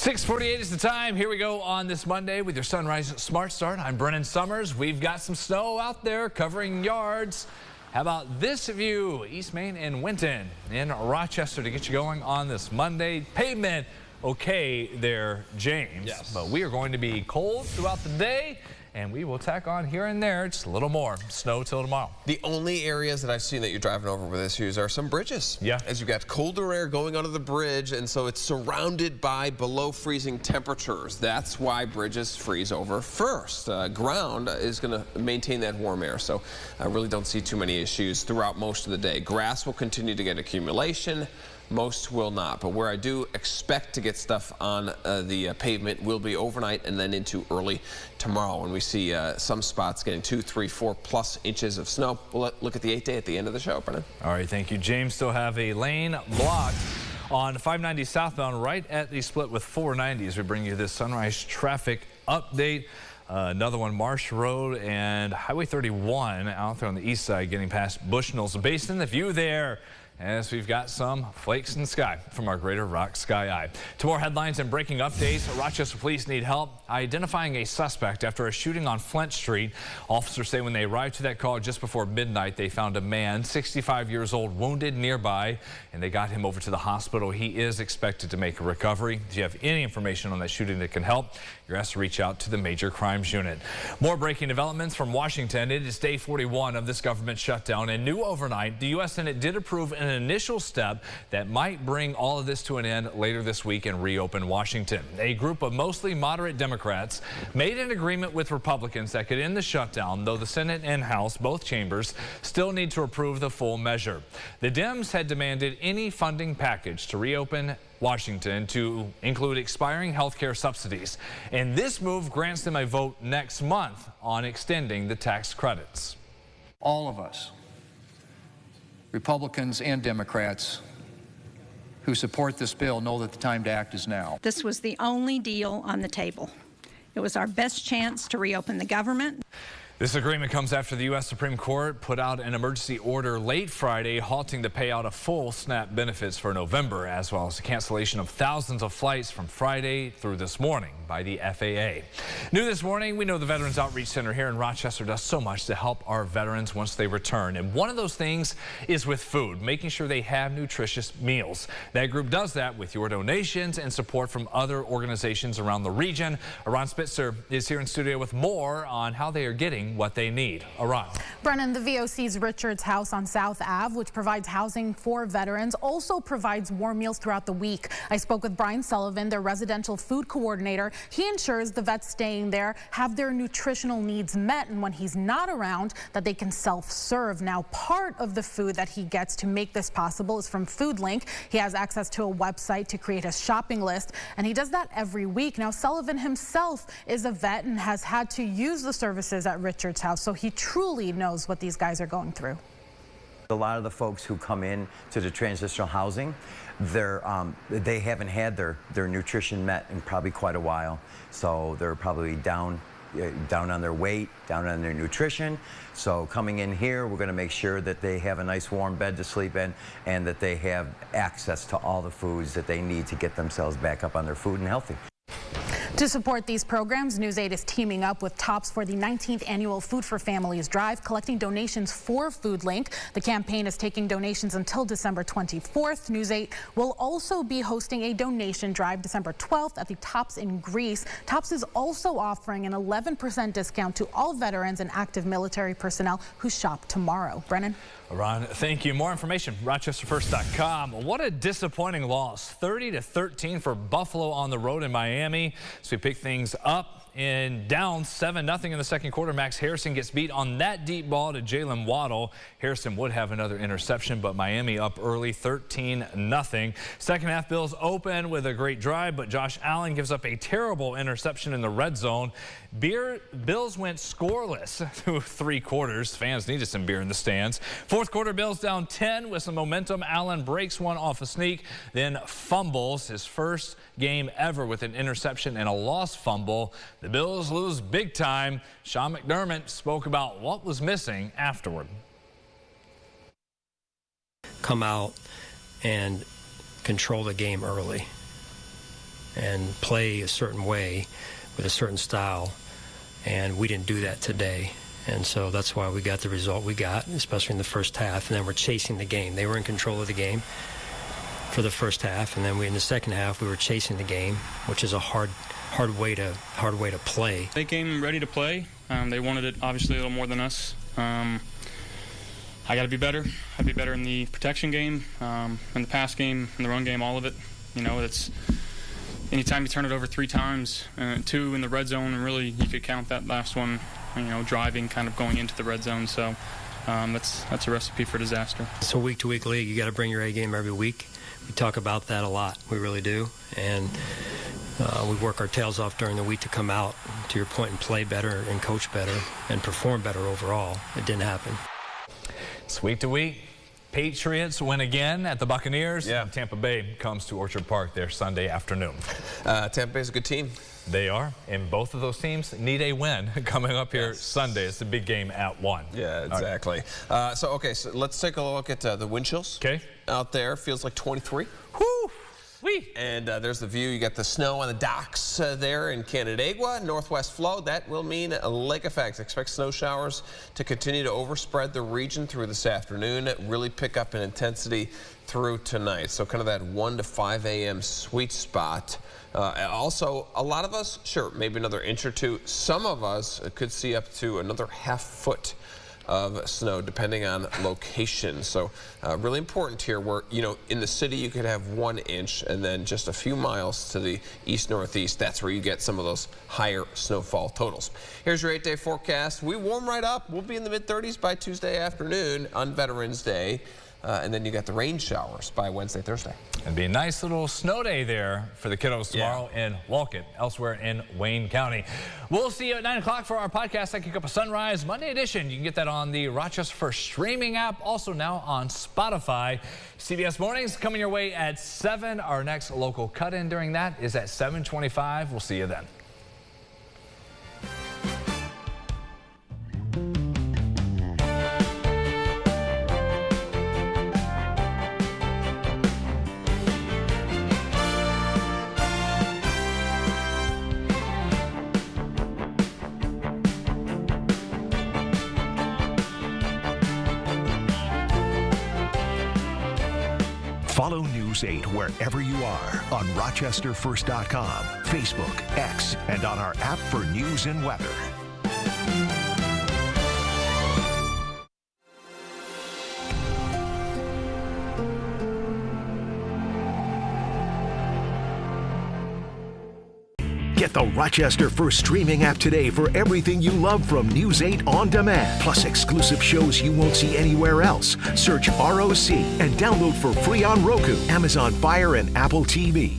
6:48 is the time. Here we go on this Monday with your Sunrise Smart Start. I'm Brennan Summers. We've got some snow out there covering yards. How about this view? East Main and Winton in Rochester to get you going on this Monday. Pavement okay there, James. Yes. But we are going to be cold throughout the day, and we will tack on here and there just a little more snow till tomorrow. The only areas that I've seen that you're driving over with issues are some bridges. Yeah. As you've got colder air going under the bridge, and so it's surrounded by below freezing temperatures. That's why bridges freeze over first. Ground is going to maintain that warm air, so I really don't see too many issues throughout most of the day. Grass will continue to get accumulation. Most will not, but where I do expect to get stuff on the pavement will be overnight and then into early tomorrow when we see some spots getting 2, 3, 4+ inches of snow. We'll look at the 8-day at the end of the show, Brennan. All right, thank you, James. Still have a lane blocked on 590 southbound right at the split with 490 as we bring you this Sunrise traffic update. Another one, Marsh Road and Highway 31 out there on the east side getting past Bushnell's Basin. The view there as we've got some flakes in the sky from our Greater Rock Sky Eye. To more headlines and breaking updates, Rochester police need help identifying a suspect after a shooting on Flint Street. Officers say when they arrived to that call just before midnight, they found a man, 65 years old, wounded nearby, and they got him over to the hospital. He is expected to make a recovery. If you have any information on that shooting that can help, you're asked to reach out to the Major Crimes Unit. More breaking developments from Washington. It is day 41 of this government shutdown, and new overnight, the U.S. Senate did approve an initial step that might bring all of this to an end later this week and reopen Washington. A group of mostly moderate Democrats made an agreement with Republicans that could end the shutdown, though the Senate and House, both chambers, still need to approve the full measure. The Dems had demanded any funding package to reopen Washington to include expiring health care subsidies, and this move grants them a vote next month on extending the tax credits. All of us, Republicans and Democrats, who support this bill know that the time to act is now. This was the only deal on the table. It was our best chance to reopen the government. This agreement comes after the U.S. Supreme Court put out an emergency order late Friday halting the payout of full SNAP benefits for November, as well as the cancellation of thousands of flights from Friday through this morning by the FAA. New this morning, we know the Veterans Outreach Center here in Rochester does so much to help our veterans once they return. And one of those things is with food, making sure they have nutritious meals. That group does that with your donations and support from other organizations around the region. Aron Spitzer is here in studio with more on how they are getting what they need. Aron. Brennan, the VOC's Richards House on South Ave, which provides housing for veterans, also provides warm meals throughout the week. I spoke with Brian Sullivan, their residential food coordinator. He ensures the vets staying there have their nutritional needs met, and when he's not around, that they can self-serve. Now, part of the food that he gets to make this possible is from FoodLink. He has access to a website to create a shopping list, and he does that every week. Now, Sullivan himself is a vet and has had to use the services at Richards House, so he truly knows what these guys are going through. A lot of the folks who come in to the transitional housing, they haven't had their nutrition met in probably quite a while. So they're probably down on their weight, down on their nutrition. So coming in here, we're going to make sure that they have a nice warm bed to sleep in and that they have access to all the foods that they need to get themselves back up on their food and healthy. To support these programs, News 8 is teaming up with TOPS for the 19th annual Food for Families Drive, collecting donations for FoodLink. The campaign is taking donations until December 24th. News 8 will also be hosting a donation drive December 12th at the TOPS in Greece. TOPS is also offering an 11% discount to all veterans and active military personnel who shop tomorrow. Brennan? Ron, thank you. More information, RochesterFirst.com. What a disappointing loss. 30-13 for Buffalo on the road in Miami. So we pick things up and down 7-0 in the second quarter. Max Harrison gets beat on that deep ball to Jalen Waddle. Harrison would have another interception, but Miami up early 13-0. Second half, Bills open with a great drive, but Josh Allen gives up a terrible interception in the red zone. Bills went scoreless through 3 quarters. Fans needed some beer in the stands. Fourth quarter, Bills down 10 with some momentum. Allen breaks one off a sneak, then fumbles his first game ever with an interception and a lost fumble. The Bills lose big time. Sean McDermott spoke about what was missing afterward. Come out and control the game early. and play a certain way with a certain style, and we didn't do that today. And so that's why we got the result we got, especially in the first half. And then we're chasing the game. They were in control of the game for the first half, and then in the second half we were chasing the game, which is a hard way to play. They came ready to play. They wanted it obviously a little more than us. I got to be better. I'd be better in the protection game, in the pass game, in the run game, all of it. You know, it's anytime you turn it over 3 times, 2 in the red zone, and really you could count that last one, you know, driving, kind of going into the red zone. So that's a recipe for disaster. It's a week-to-week league. You got to bring your A game every week. We talk about that a lot. We really do. And we work our tails off during the week to come out, to your point, and play better and coach better and perform better overall. It didn't happen. It's week to week. Patriots win again at the Buccaneers. Yeah. Tampa Bay comes to Orchard Park there Sunday afternoon. Tampa Bay's a good team. They are, and both of those teams need a win coming up here Sunday. It's a big game at 1. Yeah, exactly. Right. So let's take a look at the wind chills. Okay. Out there, feels like 23. Whoo! Wee. And there's the view. You got the snow on the docks there in Canandaigua. Northwest flow. That will mean lake effects. Expect snow showers to continue to overspread the region through this afternoon. Really pick up in intensity through tonight. So kind of that 1 to 5 a.m. sweet spot. Also, a lot of us, sure, maybe another inch or 2. Some of us could see up to another ½ foot of snow depending on location. So really important here where, you know, in the city you could have 1 inch, and then just a few miles to the east-northeast, that's where you get some of those higher snowfall totals. Here's your 8-day forecast. We warm right up. We'll be in the mid-30s by Tuesday afternoon on Veterans Day. And then you got the rain showers by Wednesday, Thursday. It'll be a nice little snow day there for the kiddos tomorrow in Wolcott, elsewhere in Wayne County. We'll see you at 9 o'clock for our podcast that kick up a sunrise Monday edition. You can get that on the Rochester First streaming app, also now on Spotify. CBS Mornings coming your way at 7. Our next local cut-in during that is at 7:25. We'll see you then. Follow News 8 wherever you are on RochesterFirst.com, Facebook, X, and on our app for news and weather. Get the Rochester First streaming app today for everything you love from News 8 On Demand, plus exclusive shows you won't see anywhere else. Search ROC and download for free on Roku, Amazon Fire, and Apple TV.